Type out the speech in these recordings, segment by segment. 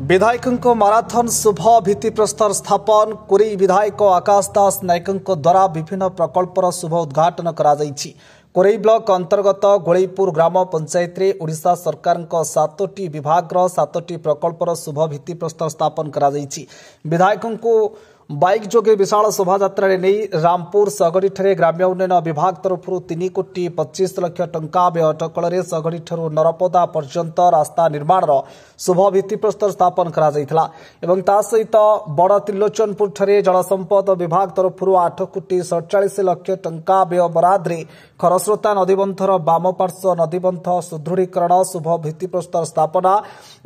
विधायकों माराथन शुभ भित्तिप्रस्तर स्थापन कोरेई विधायक आकाश दास नायक द्वारा विभिन्न प्रकल्पर शुभ उद्घाटन कोरेई ब्लॉक अंतर्गत गोलैपुर ग्राम पंचायत रे ओडिशा सरकार 7टी विभाग 7टी प्रकल्पर शुभ भित्तिप्रस्तर स्थापन विधायकों को बाइक जोगे विशाल शोभायात्रा नहीं रामपुर सगड़ी ग्राम्य उन्नयन विभाग तरफ 3 कोटी 25 लाख टंका व्यय अटकल सगड़ी नरपदा पर्यंत रास्ता निर्माण शुभ भित्तिप्रस्तर स्थापन करा सहित बड़ त्रिलोचनपुर जलसंपद विभाग तरफ 8 कोटी 47 लाख टंका व्यय बराद्रे खरस्रोता नदीबंधर बाम पार्श्व नदीबंध सुदृढ़ीकरण शुभ भित्तिप्रस्तर स्थापना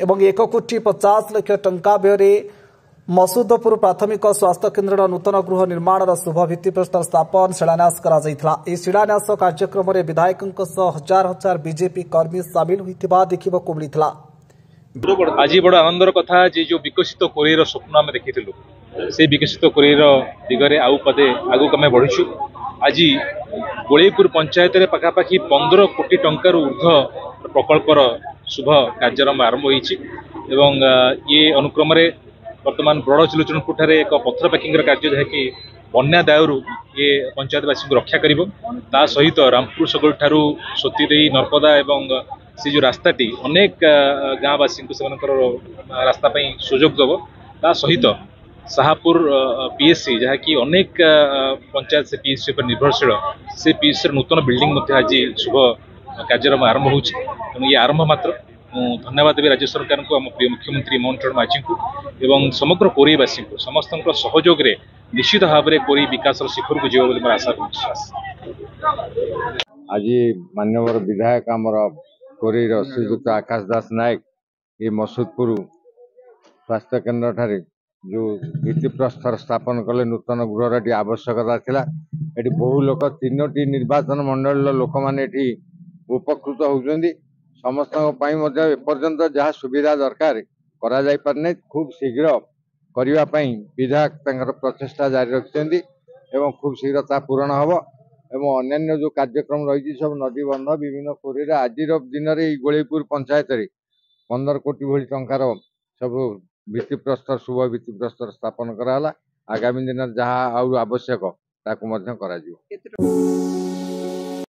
और 1 कोटी 50 लाख टंका व्यय मसूदपुर प्राथमिक स्वास्थ्य केन्द्र नूतन गृह निर्माण शुभ भित्तिप्रस्तर स्थापन शिलान्यास शिलान्यास कार्यक्रम में विधायकों हजार हजार बीजेपी कर्मी सामिल होता देखा मिलता। आज बड़ आनंदर कथा जो विकसित कोरेईर स्वप्न आम देखी से विकसित कोरेईर दिगरे आउ पदे आगुक आम बढ़ीचु। आज गोलैपुर पंचायत पखापाखि 15 कोटी टंकार ऊर्ध्व प्रकल्पर शुभ कार्यक्रम आरंभ होती ये अनुक्रम वर्तमान बड़ त्रिलोचनपुर एक पत्थर पैकिंग कार्य जहाँकि बन्या दायरु ये पंचायतवासी को रक्षा कर सहित रामपुर सगल ठारू सोतीदेई नरपदा एवं से जो रास्ताटी अनेक गाँववासी रास्ता सुजोग दब ता सहित शाहपुर पीएससी जहाँकि अनेक पंचायत से पीएससी पर निर्भरशील से पीएससी नूतन बिल्डिंग आज शुभ कार्यक्रम आरंभ हो ये आरंभ मात्र धन्यवाद देवी राज्य सरकार को आम प्रिय मुख्यमंत्री मोहन चरण माझी को एवं समग्र कोरेईवासी को समस्त सहयोग में निश्चित भाव में कोरेई विकास शिखर को जीव मोर आशा विश्वास। आज माननीय विधायक आमर कोरेईर श्रीजुक्त आकाश दास नायक ये मसूदपुर स्वास्थ्य केन्द्र ठारे जो भित्तिप्रस्तर स्थापन कले नूतन गृहर आवश्यकता थिला। एटी बहु लोक 3टी निर्वाचन मंडल लोक मैंने उपकृत होउछन्ती। समस्त एपर्यंत जहाँ सुविधा दरकार करा जाय पारने खूब शीघ्र करने विधायक प्रचेषा जारी रखिंट एवं खूब शीघ्र ता पूरण हम एवं अन्य जो कार्यक्रम रही सब नदीबंध विभिन्न कोरेईर आज दिन में गोलैपुर पंचायत 15 कोटी भली टंकार सब भित्तिप्रस्तर शुभ भित्तिप्रस्तर स्थापन कराला। आगामी दिन जहाँ आवश्यक ताकू करा।